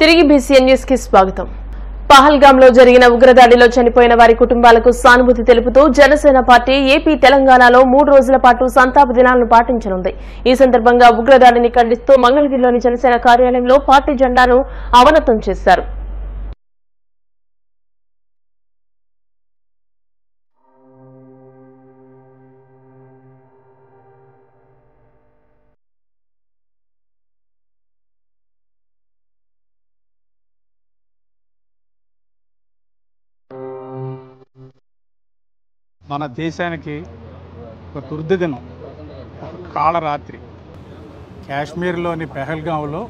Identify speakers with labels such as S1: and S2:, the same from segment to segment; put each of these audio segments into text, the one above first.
S1: తిరిగి BCN news కి స్వాగతం. పహల్గాంలో జరిగిన ఉగ్రదాడిలో చనిపోయిన వారి కుటుంబాలకు సానుభూతి తెలుపుతూ జనసేన పార్టీ ఏపీ తెలంగాణలో 3 రోజుల పాటు సంతాప దినాలను పాటించనుంది. ఈ సందర్భంగా ఉగ్రదాడిని ఖండిస్తూ మంగళగిరిలోని జనసేన కార్యాలయంలో పార్టీ జెండాను అవనతం చేశారు.
S2: మన దేశానికి ఒక దుర్దినం, ఒక కాళరాత్రి. కాశ్మీర్లోని పెహల్గాంలో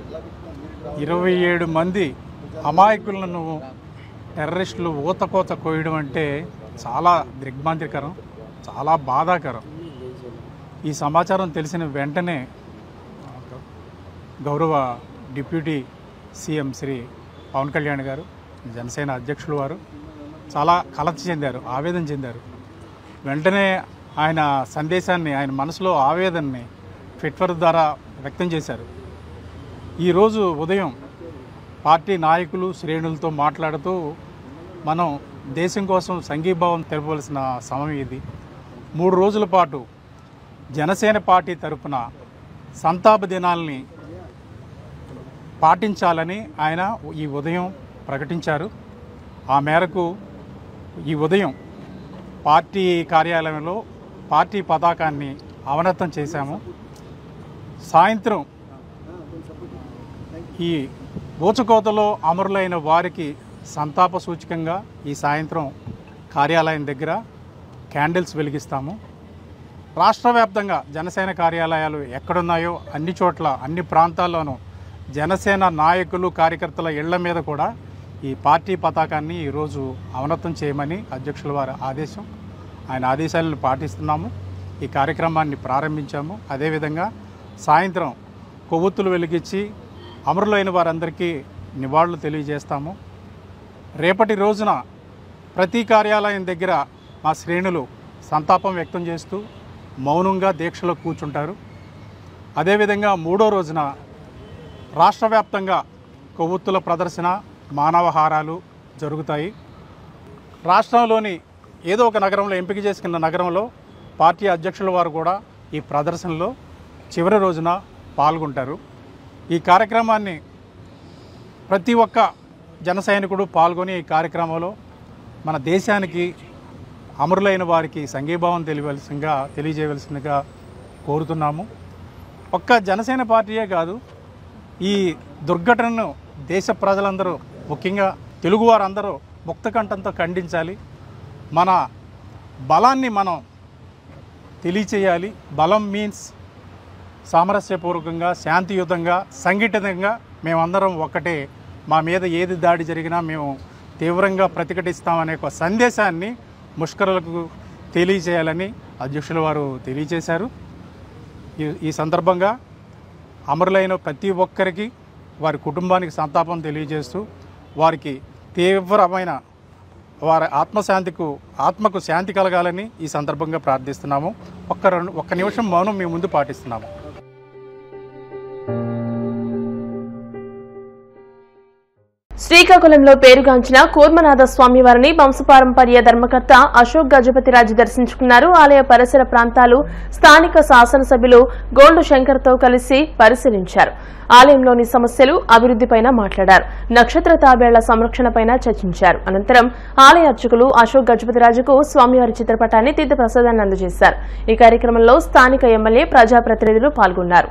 S2: 27 మంది అమాయకులను టెర్రరిస్టులు ఊతకోత కోయడం అంటే చాలా దిగ్భ్రాంతికరం, చాలా బాధాకరం. ఈ సమాచారం తెలిసిన వెంటనే గౌరవ డిప్యూటీ సీఎం శ్రీ పవన్ కళ్యాణ్ గారు, జనసేన అధ్యక్షులు వారు చాలా కలత చెందారు, ఆవేదన చెందారు. వెంటనే ఆయన సందేశాన్ని, ఆయన మనసులో ఆవేదనని ట్విట్టర్ ద్వారా వ్యక్తం చేశారు. ఈరోజు ఉదయం పార్టీ నాయకులు శ్రేణులతో మాట్లాడుతూ మనం దేశం కోసం సంఘీభావం తెలపవలసిన సమయం ఇది. 3 రోజుల పాటు జనసేన పార్టీ తరఫున సంతాప దినాల్ని పాటించాలని ఆయన ఈ ఉదయం ప్రకటించారు. ఆ మేరకు ఈ ఉదయం పార్టీ కార్యాలయంలో పార్టీ పతాకాన్ని అవనతం చేశాము. సాయంత్రం ఈ ఊచకోతలో అమరులైన వారికి సంతాప సూచకంగా ఈ సాయంత్రం కార్యాలయం దగ్గర క్యాండిల్స్ వెలిగిస్తాము. రాష్ట్ర వ్యాప్తంగా జనసేన కార్యాలయాలు ఎక్కడున్నాయో అన్ని చోట్ల, అన్ని ప్రాంతాల్లోనూ జనసేన నాయకులు, కార్యకర్తల ఇళ్ల మీద కూడా ఈ పార్టీ పతాకాన్ని ఈరోజు అవనతం చేయమని అధ్యక్షుల వారి ఆదేశం. ఆయన ఆదేశాలను పాటిస్తున్నాము. ఈ కార్యక్రమాన్ని ప్రారంభించాము. అదేవిధంగా సాయంత్రం కొవ్వొత్తులు వెలిగించి అమరులైన వారందరికీ నివాళులు తెలియజేస్తాము. రేపటి రోజున ప్రతి కార్యాలయం దగ్గర మా శ్రేణులు సంతాపం వ్యక్తం చేస్తూ మౌనంగా దీక్షలో కూర్చుంటారు. అదేవిధంగా 3వ రోజున రాష్ట్ర వ్యాప్తంగా కొవ్వొత్తుల ప్రదర్శన, మానవహారాలు జరుగుతాయి. రాష్ట్రంలోని ఏదో ఒక నగరంలో, ఎంపిక చేసుకున్న నగరంలో పార్టీ అధ్యక్షుల వారు కూడా ఈ ప్రదర్శనలో చివరి రోజున పాల్గొంటారు. ఈ కార్యక్రమాన్ని ప్రతి ఒక్క జన సైనికుడు పాల్గొని ఈ కార్యక్రమంలో మన దేశానికి, అమరులైన వారికి సంఘీభావం తెలియజేయవలసిందిగా కోరుతున్నాము. ఒక్క జనసేన పార్టీయే కాదు, ఈ దుర్ఘటనను దేశ ప్రజలందరూ, ముఖ్యంగా తెలుగువారందరూ ముక్తకంఠంతో ఖండించాలి. మన బలాన్ని మనం తెలియచేయాలి. బలం మీన్స్ సామరస్యపూర్వకంగా, శాంతియుతంగా, సంఘటితంగా మేమందరం ఒక్కటే. మా మీద ఏది దాడి జరిగినా మేము తీవ్రంగా ప్రతిఘటిస్తామనే ఒక సందేశాన్ని ముష్కరులకు తెలియచేయాలని అధ్యక్షుల వారు తెలియచేశారు. ఈ సందర్భంగా అమరులైన ప్రతి ఒక్కరికి, వారి కుటుంబానికి సంతాపం తెలియజేస్తూ వారికి తీవ్రమైన వారి ఆత్మకు శాంతి కలగాలని ఈ సందర్భంగా ప్రార్థిస్తున్నాము. ఒక్క నిమిషం మౌనం మీ ముందు పాటిస్తున్నాము.
S1: శ్రీకాకుళంలో పేరుగాంచిన కూర్మనాథ స్వామివారిని వంశపారంపర్య ధర్మకర్త అశోక్ గజపతిరాజు దర్శించుకున్నారు. ఆలయ పరిసర ప్రాంతాలు స్థానిక శాసనసభ్యులు గోల్డు శంకర్తో కలిసి పరిశీలించారు. ఆలయంలోని సమస్యలు, అభివృద్దిపైన మాట్లాడారు. నక్షత్ర తాబేళ్ల సంరక్షణపై చర్చించారు. అనంతరం ఆలయ అర్చకులు అశోక్ గజపతిరాజుకు స్వామివారి చిత్రపటాన్ని తీర్థ ప్రసాదాన్ని అందజేశారు. ఈ కార్యక్రమంలో స్థానిక ఎమ్మెల్యే, ప్రజాప్రతినిధులు పాల్గొన్నారు.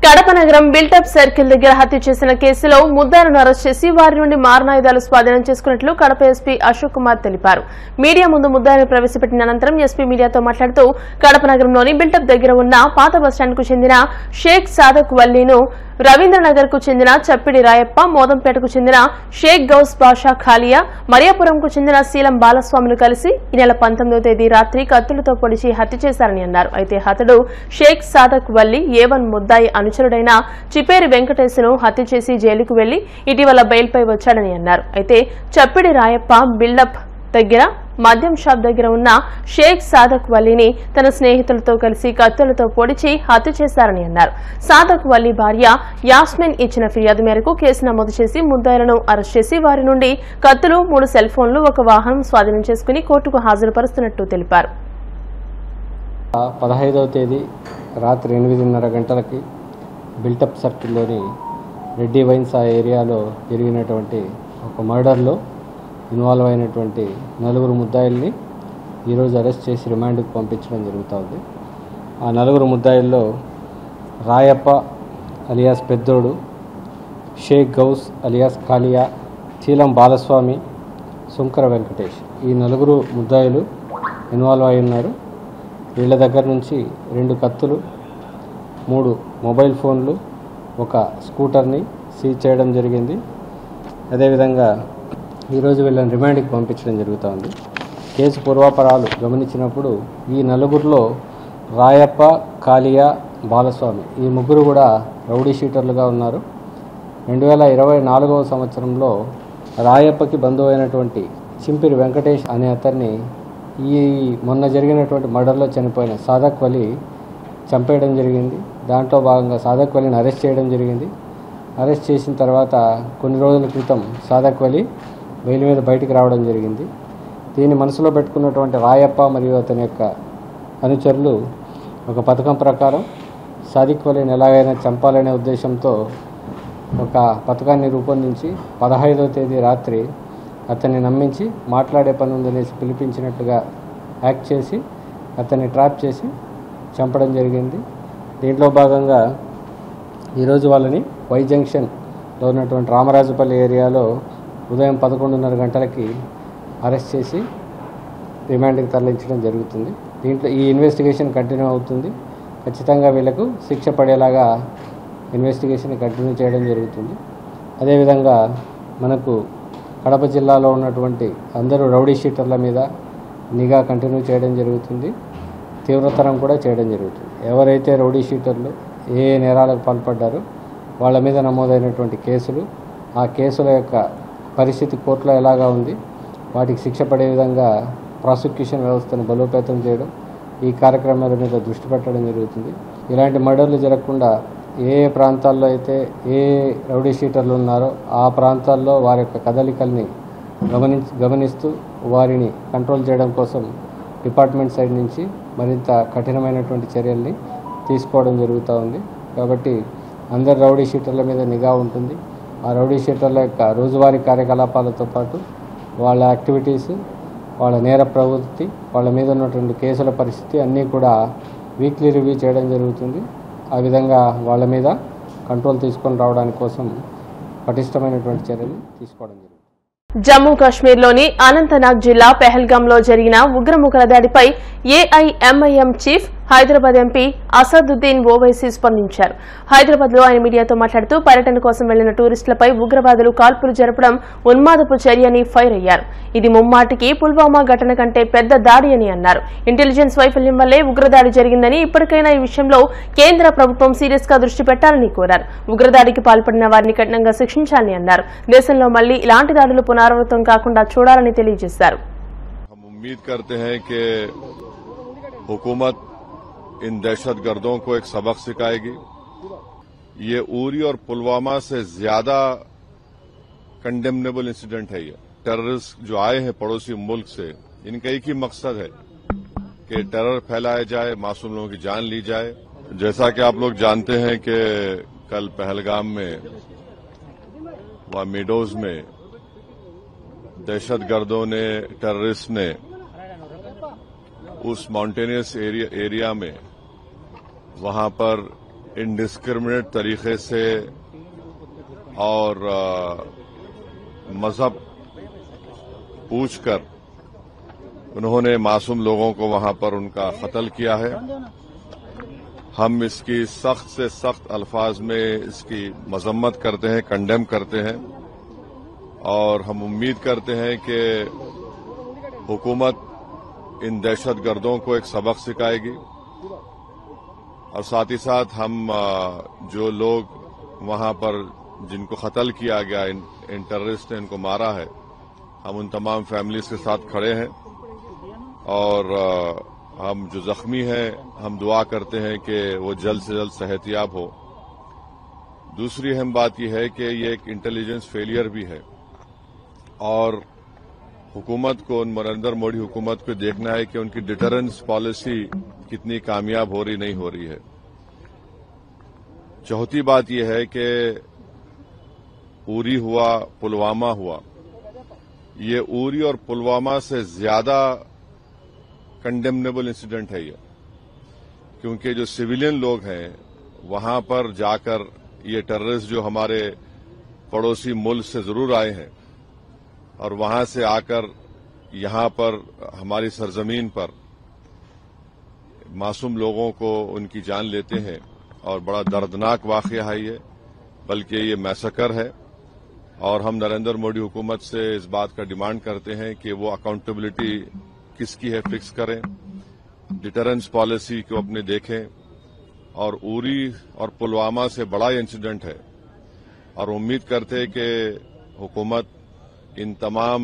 S1: కడప నగరం బిల్టప్ సర్కిల్ దగ్గర హత్య చేసిన కేసులో ముద్దాయిలను అరెస్ట్ చేసి వారి నుండి మారణాయుధాలు స్వాధీనం చేసుకున్నట్లు కడప ఎస్పీ అశోక్ కుమార్ తెలిపారు. మీడియా ముందు ముద్దాయిలను ప్రవేశపెట్టిన అనంతరం ఎస్పీ మీడియాతో మాట్లాడుతూ కడప నగరంలోని బిల్టప్ దగ్గర ఉన్న పాత బస్టాండ్ కు చెందిన షేక్ సాదక్ వల్లీను, రవీంద్రనగర్ కు చెందిన చప్పిడి రాయప్ప, మోదంపేటకు చెందిన షేక్ గౌస్ బాషా ఖాలియా, మరియాపురంకు చెందిన శీలం బాలస్వామిను కలిసి ఈ నెల 19వ తేదీ రాత్రి కత్తులతో పొడిచి హత్య చేశారని అన్నారు. అయితే హతుడు షేక్ సాదక్ వల్లీ A1 ముద్దాయి అనుచరుడైన చిపేరి వెంకటేశ్ను హత్య చేసి జైలుకు వెళ్లి ఇటీవల బెయిల్పై వచ్చాడని అన్నారు. అయితే చప్పిడి రాయప్ప బిల్డప్ దగ్గర మద్యం షాప్ దగ్గర ఉన్న షేక్ సాదక్ వలీని తన స్నేహితులతో కలిసి కత్తులతో పొడిచి హత్య చేశారని అన్నారు. సాదక్ వలీ భార్య యాస్మిన్ ఇచ్చిన ఫిర్యాదు మేరకు కేసు నమోదు చేసి ముద్దాయిలను అరెస్ట్ చేసి వారి నుండి కత్తులు, 3 సెల్ ఫోన్లు, ఒక వాహనం స్వాధీనం చేసుకుని కోర్టుకు హాజరుపరుస్తున్నట్టు తెలిపారు.
S3: 15వ తేదీ రాత్రి 8:30 గంటలకి బిల్టప్ సర్కిల్లోని రెడ్డి వైన్స్ ఆ ఏరియాలో జరిగినటువంటి ఒక మర్డర్లో ఇన్వాల్వ్ అయినటువంటి 4 ముద్దాయిల్ని ఈరోజు అరెస్ట్ చేసి రిమాండ్కు పంపించడం జరుగుతుంది. ఆ 4 ముద్దాయిల్లో రాయప్ప అలియాస్ పెద్దోడు, షేక్ గౌస్ అలియాస్ కాలియా, చీలం బాలస్వామి, సుంకర వెంకటేష్, ఈ 4 ముద్దాయిలు ఇన్వాల్వ్ అయి ఉన్నారు. వీళ్ళ దగ్గర నుంచి 2 కత్తులు, 3 మొబైల్ ఫోన్లు, ఒక స్కూటర్ని సీజ్ చేయడం జరిగింది. అదేవిధంగా ఈరోజు వీళ్ళని రిమాండ్కి పంపించడం జరుగుతుంది. కేసు పూర్వాపరాలు గమనించినప్పుడు ఈ 4లో రాయప్ప, కాలియా, బాలస్వామి ఈ 3 కూడా రౌడీ షీటర్లుగా ఉన్నారు. 2024వ సంవత్సరంలో రాయప్పకి బంధువు అయినటువంటి చింపిరి వెంకటేష్ అనే అతన్ని ఈ మొన్న జరిగినటువంటి మర్డర్లో చనిపోయిన సాదక్ వలీ చంపేయడం జరిగింది. దాంట్లో భాగంగా సాదక్ వలీని అరెస్ట్ చేయడం జరిగింది. అరెస్ట్ చేసిన తర్వాత కొన్ని రోజుల క్రితం సాదక్ వలీ బెయిల్ మీద బయటికి రావడం జరిగింది. దీన్ని మనసులో పెట్టుకున్నటువంటి రాయప్ప మరియు అతని యొక్క అనుచరులు ఒక పథకం ప్రకారం సాదిక్ వలీని ఎలాగైనా చంపాలనే ఉద్దేశంతో ఒక పథకాన్ని రూపొందించి 15వ తేదీ రాత్రి అతన్ని నమ్మించి మాట్లాడే పని ఉందనేసి పిలిపించినట్టుగా యాక్ట్ చేసి అతన్ని ట్రాప్ చేసి చంపడం జరిగింది. దీంట్లో భాగంగా ఈరోజు వాళ్ళని వై జంక్షన్లో ఉన్నటువంటి రామరాజుపల్లి ఏరియాలో ఉదయం 11:30 గంటలకి అరెస్ట్ చేసి రిమాండ్కి తరలించడం జరుగుతుంది. దీంట్లో ఈ ఇన్వెస్టిగేషన్ కంటిన్యూ అవుతుంది. ఖచ్చితంగా వీళ్లకు శిక్ష పడేలాగా ఇన్వెస్టిగేషన్ కంటిన్యూ చేయడం జరుగుతుంది. అదేవిధంగా మనకు కడప జిల్లాలో ఉన్నటువంటి అందరూ రౌడీ షీటర్ల మీద నిఘా కంటిన్యూ చేయడం జరుగుతుంది. తీవ్రతరం కూడా చేయడం జరుగుతుంది. ఎవరైతే రౌడీ షీటర్లు ఏ నేరాలకు పాల్పడ్డారో వాళ్ళ మీద నమోదైనటువంటి కేసులు, ఆ కేసుల యొక్క పరిస్థితి కోర్టులో ఎలాగా ఉంది, వాటికి శిక్ష పడే విధంగా ప్రాసిక్యూషన్ వ్యవస్థను బలోపేతం చేయడం, ఈ కార్యక్రమాల మీద దృష్టి పెట్టడం జరుగుతుంది. ఇలాంటి మర్డర్లు జరగకుండా ఏ ప్రాంతాల్లో అయితే ఏ రౌడీ షీటర్లు ఉన్నారో ఆ ప్రాంతాల్లో వారి యొక్క కదలికల్ని గమనిస్తూ వారిని కంట్రోల్ చేయడం కోసం డిపార్ట్మెంట్ సైడ్ నుంచి మరింత కఠినమైనటువంటి చర్యల్ని తీసుకోవడం జరుగుతూ ఉంది. కాబట్టి అందరు రౌడీ షీటర్ల మీద నిఘా ఉంటుంది. ఆ రౌడీ షీటర్ల యొక్క రోజువారీ కార్యకలాపాలతో పాటు వాళ్ళ యాక్టివిటీస్, వాళ్ళ నేర ప్రవృత్తి, వాళ్ళ మీద ఉన్నటువంటి కేసుల పరిస్థితి అన్నీ కూడా వీక్లీ రివ్యూ చేయడం జరుగుతుంది. ఆ విధంగా వాళ్ళ మీద కంట్రోల్ తీసుకొని రావడానికి కోసం పటిష్టమైనటువంటి చర్యలు తీసుకోవడం జరుగుతుంది.
S1: జమ్మూ కాశ్మీర్లోని అనంతనాగ్ జిల్లా పెహల్గాంలో జరిగిన ఉగ్రముఖల దాడిపై AIMIM chief Hyderabad MP Asaduddin Owaisi స్పందించారు. హైదరాబాద్ లో ఆయన మీడియాతో మాట్లాడుతూ పర్యటన కోసం వెళ్లిన టూరిస్టులపై ఉగ్రవాదులు కాల్పులు జరపడం ఉన్మాదపు చర్యని ఫైర్ అయ్యారు. ఇది ముమ్మాటికి పుల్వామా ఘటన కంటే పెద్ద దాడి అని అన్నారు. ఇంటెలిజెన్స్ వైఫల్యం వల్లే ఉగ్రదాడి జరిగిందని, ఇప్పటికైనా ఈ విషయంలో కేంద్ర ప్రభుత్వం సీరియస్ గా దృష్టి పెట్టాలని కోరారు. ఉగ్రదాడికి పాల్పడిన వారిని కఠినంగా శిక్షించాలని అన్నారు. దేశంలో మళ్లీ ఇలాంటి దాడులు పునరావృతం కాకుండా చూడాలని తెలియజేశారు.
S4: इन दहशतगर्दों को एक सबक सिखाएगी। ये उरी और पुलवामा से ज्यादा कंडेमनेबल इंसिडेंट है। ये टेररिस्ट जो आए हैं पड़ोसी मुल्क से, इनका एक ही मकसद है कि टेरर फैलाया जाए, मासूम लोगों की जान ली जाए। जैसा कि आप लोग जानते हैं कि कल पहलगाम में वहां मीडोज में दहशतगर्दों ने, टेररिस्ट ने उस माउंटेनियस एरिया में वहां पर इंडिस्क्रिमिनेट तरीके से और मजहब पूछकर उन्होंने मासूम लोगों को वहां पर उनका कत्ल किया है। हम इसकी सख्त से सख्त अल्फाज में इसकी मजम्मत करते हैं, कंडेम करते हैं और हम उम्मीद करते हैं कि हुकूमत इन दहशतगर्दों को एक सबक सिखाएगी और साथ ही साथ हम जो लोग वहां पर जिनको कत्ल किया गया, इन टेररिस्ट ने इनको मारा है, हम उन तमाम फैमिलीज के साथ खड़े हैं और हम जो जख्मी हैं हम दुआ करते हैं कि वो जल्द से जल्द सेहतयाब हो। दूसरी अहम बात यह है कि ये एक इंटेलिजेंस फेलियर भी है और हुकूमत को, नरेंद्र मोदी हुकूमत को देखना है कि उनकी डिटरेंस पॉलिसी कितनी कामयाब हो रही नहीं हो रही है। चौथी बात यह है कि उरी हुआ, पुलवामा हुआ, ये उरी और पुलवामा से ज्यादा कंडेमनेबल इंसिडेंट है ये, क्योंकि जो सिविलियन लोग हैं वहां पर जाकर ये टेररिस्ट जो हमारे पड़ोसी मुल्क से जरूर आए हैं और वहां से आकर यहां पर हमारी सरजमीन पर मासूम लोगों को उनकी जान लेते हैं और बड़ा दर्दनाक वाकया है ये, बल्कि ये मैसेकर है। और हम नरेंद्र मोदी हुकूमत से इस बात का डिमांड करते हैं कि वो अकाउंटेबिलिटी किसकी है फिक्स करें, डिटरेंस पॉलिसी को अपने देखें। और उरी और पुलवामा से बड़ा इंसिडेंट है और उम्मीद करते हैं कि हुकूमत इन तमाम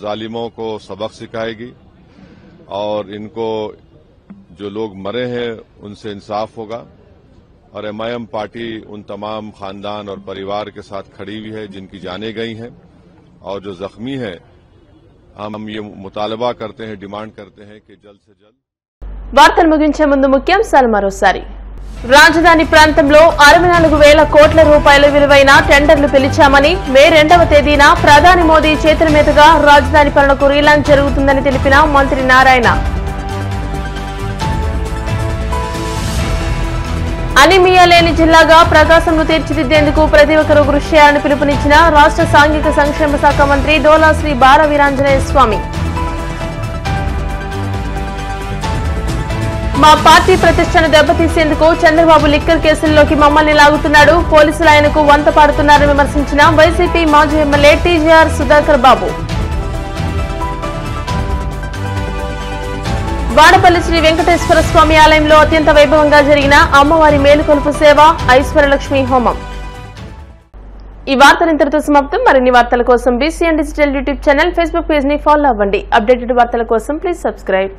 S4: जालिमों को सबक सिखाएगी और इनको जो लोग मरे हैं उनसे इंसाफ होगा। और एमआईएम पार्टी उन तमाम खानदान और परिवार के साथ खड़ी हुई है जिनकी जानें गई हैं, और जो जख्मी हैं हम ये मुतालबा करते हैं, डिमांड करते हैं कि जल्द से जल्द।
S1: వార్తలు ముగించే ముందు ముఖ్యాంశాలు మరోసారి. రాజధాని ప్రాంతంలో 64,000 కోట్ల రూపాయల విలువైన టెండర్లు పిలిచామని మే 2వ తేదీన ప్రధాని మోదీ చేతుల మీదుగా రాజధాని పనులకు రీలాంచ్ జరుగుతుందని తెలిపిన మంత్రి నారాయణ. అనీమియా లేని జిల్లాగా ప్రకాశంను తీర్చిదిద్దేందుకు ప్రతి ఒక్కరూ కృషి చేయాలని పిలుపునిచ్చిన రాష్ట్ర సాంఘిక సంక్షేమ శాఖ మంత్రి డోలా శ్రీ బాల వీరాంజనేయ స్వామి. మా పార్టీ ప్రతిష్టను దెబ్బతీసేందుకు చంద్రబాబు లిక్కర్ కేసుల్లోకి మమ్మల్ని లాగుతున్నాడు, పోలీసులు ఆయనకు వంత పాడుతున్నారని విమర్శించిన వైసీపీ మాజీ ఎమ్మెల్యే టీజీఆర్ సుధాకర్ బాబు. వాడపల్లి శ్రీ వెంకటేశ్వర స్వామి ఆలయంలో అత్యంత వైభవంగా జరిగిన అమ్మవారి మేలుకొలుపు సేవ, ఐశ్వర్యలక్ష్మి హోమం. ఈ వార్తలు ఇంతటితో సమాప్తం. మరిన్ని వార్తల కోసం BCN digital YouTube channel, Facebook page ని ఫాలో అవ్వండి. అప్డేటెడ్ వార్తల కోసం ప్లీజ్ సబ్స్క్రైబ్.